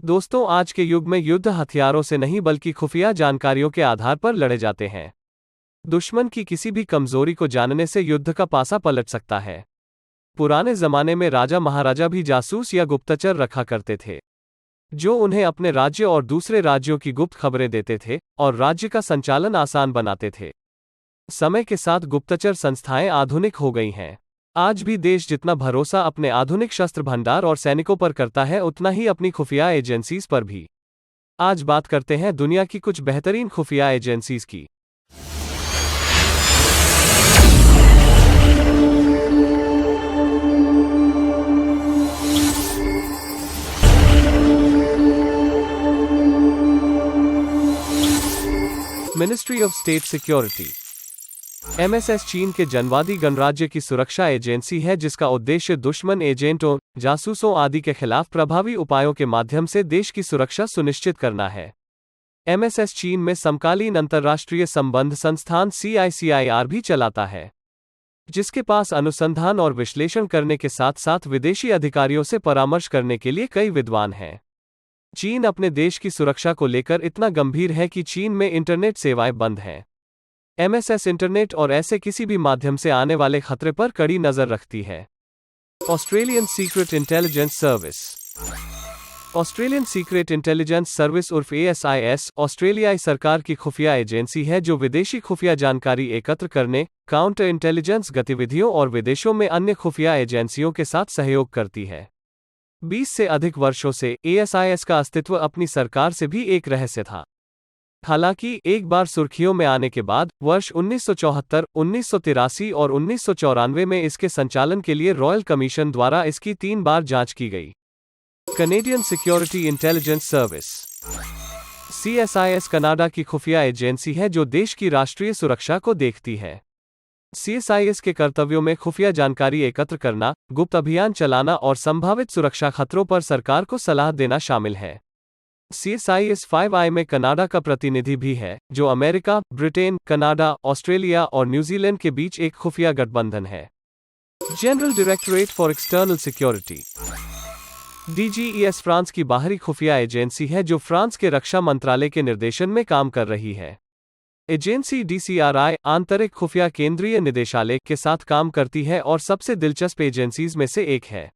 दोस्तों, आज के युग में युद्ध हथियारों से नहीं बल्कि खुफिया जानकारियों के आधार पर लड़े जाते हैं। दुश्मन की किसी भी कमजोरी को जानने से युद्ध का पासा पलट सकता है। पुराने जमाने में राजा महाराजा भी जासूस या गुप्तचर रखा करते थे, जो उन्हें अपने राज्य और दूसरे राज्यों की गुप्त खबरें देते थे और राज्य का संचालन आसान बनाते थे। समय के साथ गुप्तचर संस्थाएं आधुनिक हो गई हैं। आज भी देश जितना भरोसा अपने आधुनिक शस्त्र भंडार और सैनिकों पर करता है, उतना ही अपनी खुफिया एजेंसीज पर भी। आज बात करते हैं दुनिया की कुछ बेहतरीन खुफिया एजेंसीज की। Ministry of state security MSS चीन के जनवादी गणराज्य की सुरक्षा एजेंसी है, जिसका उद्देश्य दुश्मन एजेंटों, जासूसों आदि के खिलाफ प्रभावी उपायों के माध्यम से देश की सुरक्षा सुनिश्चित करना है। MSS चीन में समकालीन अंतर्राष्ट्रीय संबंध संस्थान CICIR भी चलाता है, जिसके पास अनुसंधान और विश्लेषण करने के साथ साथ विदेशी अधिकारियों से परामर्श करने के लिए कई विद्वान हैं। चीन अपने देश की सुरक्षा को लेकर इतना गंभीर है कि चीन में इंटरनेट सेवाएं बंद हैं। MSS इंटरनेट और ऐसे किसी भी माध्यम से आने वाले खतरे पर कड़ी नजर रखती है। Australian secret intelligence service Australian secret intelligence service उर्फ ASIS ऑस्ट्रेलियाई सरकार की खुफिया एजेंसी है, जो विदेशी खुफिया जानकारी एकत्र करने, काउंटर इंटेलिजेंस गतिविधियों और विदेशों में अन्य खुफिया एजेंसियों के साथ सहयोग करती है। 20 से अधिक वर्षों से ASIS का अस्तित्व अपनी सरकार से भी एक रहस्य था। हालांकि एक बार सुर्खियों में आने के बाद वर्ष 1974, 1983 और 1994 में इसके संचालन के लिए रॉयल कमीशन द्वारा इसकी 3 बार जांच की गई। Canadian security intelligence service CSIS Canada की खुफिया एजेंसी है, जो देश की राष्ट्रीय सुरक्षा को देखती है। CSIS के कर्तव्यों में खुफिया जानकारी एकत्र करना, गुप्त अभियान चलाना और संभावित सुरक्षा खतरों पर सरकार को सलाह देना शामिल है। CSIS 5I में कनाडा का प्रतिनिधि भी है, जो अमेरिका, ब्रिटेन, कनाडा, ऑस्ट्रेलिया और न्यूजीलैंड के बीच एक खुफिया गठबंधन है। General directorate for external security DGES France की बाहरी खुफिया एजेंसी है, जो फ्रांस के रक्षा मंत्रालय के निर्देशन में काम कर रही है। एजेंसी DCRI आंतरिक खुफिया केंद्रीय निदेशालय के साथ काम करती है और सबसे दिलचस्प एजेंसीज में से एक है।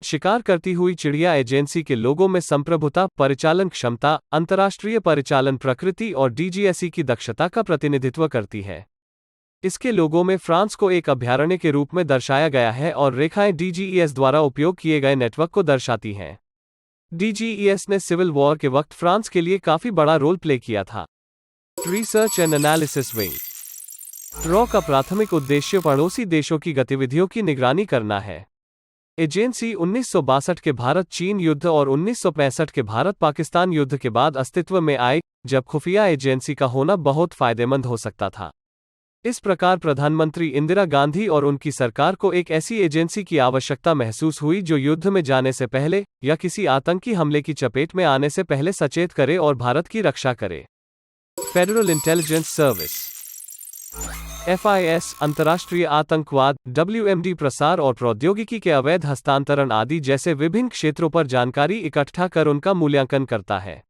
शिकार करती हुई चिड़िया एजेंसी के लोगों में संप्रभुता, परिचालन क्षमता, अंतर्राष्ट्रीय परिचालन प्रकृति और DGSE की दक्षता का प्रतिनिधित्व करती है। इसके लोगों में फ्रांस को एक अभयारण्य के रूप में दर्शाया गया है और रेखाएं DGES द्वारा उपयोग किए गए नेटवर्क को दर्शाती हैं। DGES ने सिविल वॉर के वक्त फ्रांस के लिए काफी बड़ा रोल प्ले किया था। Research and analysis wing raw का प्राथमिक उद्देश्य पड़ोसी देशों की गतिविधियों की निगरानी करना है। एजेंसी 1962 के भारत चीन युद्ध और 1965 के भारत पाकिस्तान युद्ध के बाद अस्तित्व में आई, जब खुफिया एजेंसी का होना बहुत फायदेमंद हो सकता था। इस प्रकार प्रधानमंत्री इंदिरा गांधी और उनकी सरकार को एक ऐसी एजेंसी की आवश्यकता महसूस हुई, जो युद्ध में जाने से पहले या किसी आतंकी हमले की चपेट में आने से पहले सचेत करे और भारत की रक्षा करे। फेडरल इंटेलिजेंस सर्विस FIS अंतर्राष्ट्रीय आतंकवाद, WMD प्रसार और प्रौद्योगिकी के अवैध हस्तांतरण आदि जैसे विभिन्न क्षेत्रों पर जानकारी इकट्ठा कर उनका मूल्यांकन करता है।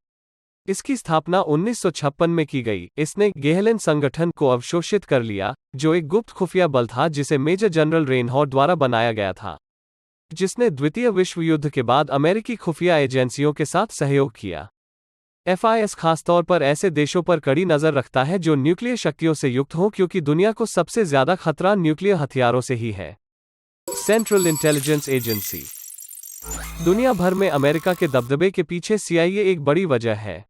इसकी स्थापना 1956 में की गई। इसने गेहलेन संगठन को अवशोषित कर लिया, जो एक गुप्त खुफिया बल था जिसे मेजर जनरल रेनहॉर्ड द्वारा बनाया गया था, जिसने द्वितीय विश्व युद्ध के बाद अमेरिकी खुफिया एजेंसियों के साथ सहयोग किया। FIS खासतौर पर ऐसे देशों पर कड़ी नजर रखता है जो न्यूक्लियर शक्तियों से युक्त हों, क्योंकि दुनिया को सबसे ज्यादा खतरा न्यूक्लियर हथियारों से ही है। सेंट्रल इंटेलिजेंस एजेंसी दुनिया भर में अमेरिका के दबदबे के पीछे CIA एक बड़ी वजह है।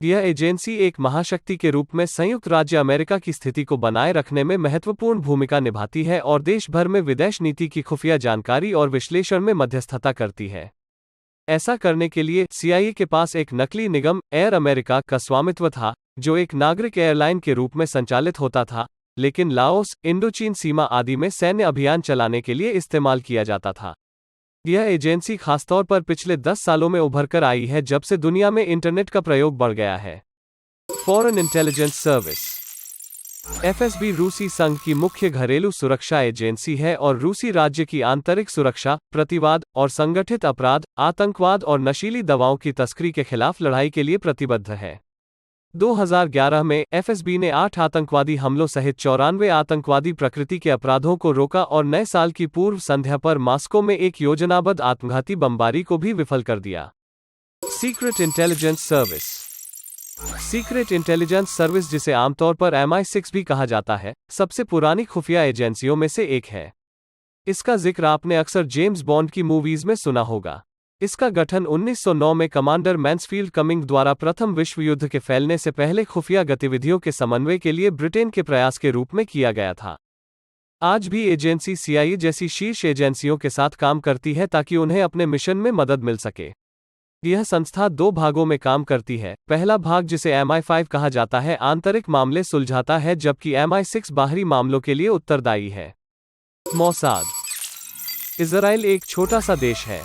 यह एजेंसी एक महाशक्ति के रूप में संयुक्त राज्य अमेरिका की स्थिति को बनाए रखने में महत्वपूर्ण भूमिका निभाती है और देश भर में विदेश नीति की खुफिया जानकारी और विश्लेषण में मध्यस्थता करती है। ऐसा करने के लिए CIA के पास एक नकली निगम एयर अमेरिका का स्वामित्व था, जो एक नागरिक एयरलाइन के रूप में संचालित होता था, लेकिन लाओस, इंडोचीन सीमा आदि में सैन्य अभियान चलाने के लिए इस्तेमाल किया जाता था। यह एजेंसी खासतौर पर पिछले 10 सालों में उभरकर आई है, जब से दुनिया में इंटरनेट का प्रयोग बढ़ गया है। फॉरेन इंटेलिजेंस सर्विस एफएसबी रूसी संघ की मुख्य घरेलू सुरक्षा एजेंसी है और रूसी राज्य की आंतरिक सुरक्षा, प्रतिवाद और संगठित अपराध, आतंकवाद और नशीली दवाओं की तस्करी के खिलाफ लड़ाई के लिए प्रतिबद्ध है। 2011 में एफएसबी ने 8 आतंकवादी हमलों सहित 94 आतंकवादी प्रकृति के अपराधों को रोका और नए साल की पूर्व संध्या पर मॉस्को में एक योजनाबद्ध आत्मघाती बमबारी को भी विफल कर दिया। Secret intelligence service. Secret intelligence service, जिसे आमतौर पर MI6 भी कहा जाता है, सबसे पुरानी खुफिया एजेंसियों में से एक है। इसका जिक्र आपने अक्सर जेम्स बॉन्ड की मूवीज में सुना होगा। इसका गठन 1909 में कमांडर मैन्सफील्ड कमिंग द्वारा प्रथम विश्व युद्ध के फैलने से पहले खुफिया गतिविधियों के समन्वय के लिए ब्रिटेन के प्रयास के रूप में किया गया था। आज भी एजेंसी CIA जैसी शीर्ष एजेंसियों के साथ काम करती है ताकि उन्हें अपने मिशन में मदद मिल सके। यह संस्था 2 भागों में काम करती है। पहला भाग, जिसे MI5 कहा जाता है, आंतरिक मामले सुलझाता है, जबकि MI6 बाहरी मामलों के लिए उत्तरदायी है। मोसाद। इजराइल एक छोटा सा देश है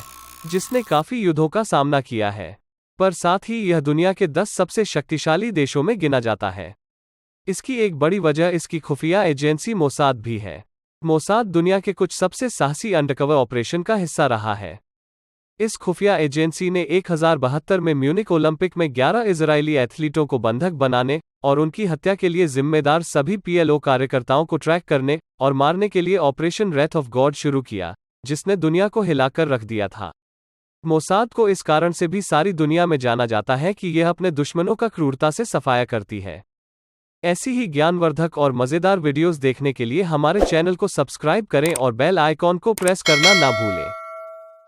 जिसने काफी युद्धों का सामना किया है, पर साथ ही यह दुनिया के 10 सबसे शक्तिशाली देशों में गिना जाता है। इसकी एक बड़ी वजह इसकी खुफिया एजेंसी मोसाद भी है। मोसाद दुनिया के कुछ सबसे साहसी अंडरकवर ऑपरेशन का हिस्सा रहा है। इस खुफिया एजेंसी ने 1072 में म्यूनिक ओलंपिक में 11 इजरायली एथलीटों को बंधक बनाने और उनकी हत्या के लिए जिम्मेदार सभी PLO कार्यकर्ताओं को ट्रैक करने और मारने के लिए ऑपरेशन रेथ ऑफ गॉड शुरू किया, जिसने दुनिया को हिलाकर रख दिया था। मोसाद को इस कारण से भी सारी दुनिया में जाना जाता है कि यह अपने दुश्मनों का क्रूरता से सफाया करती है। ऐसी ही ज्ञानवर्धक और मज़ेदार वीडियोस देखने के लिए हमारे चैनल को सब्सक्राइब करें और बेल आइकॉन को प्रेस करना ना भूलें।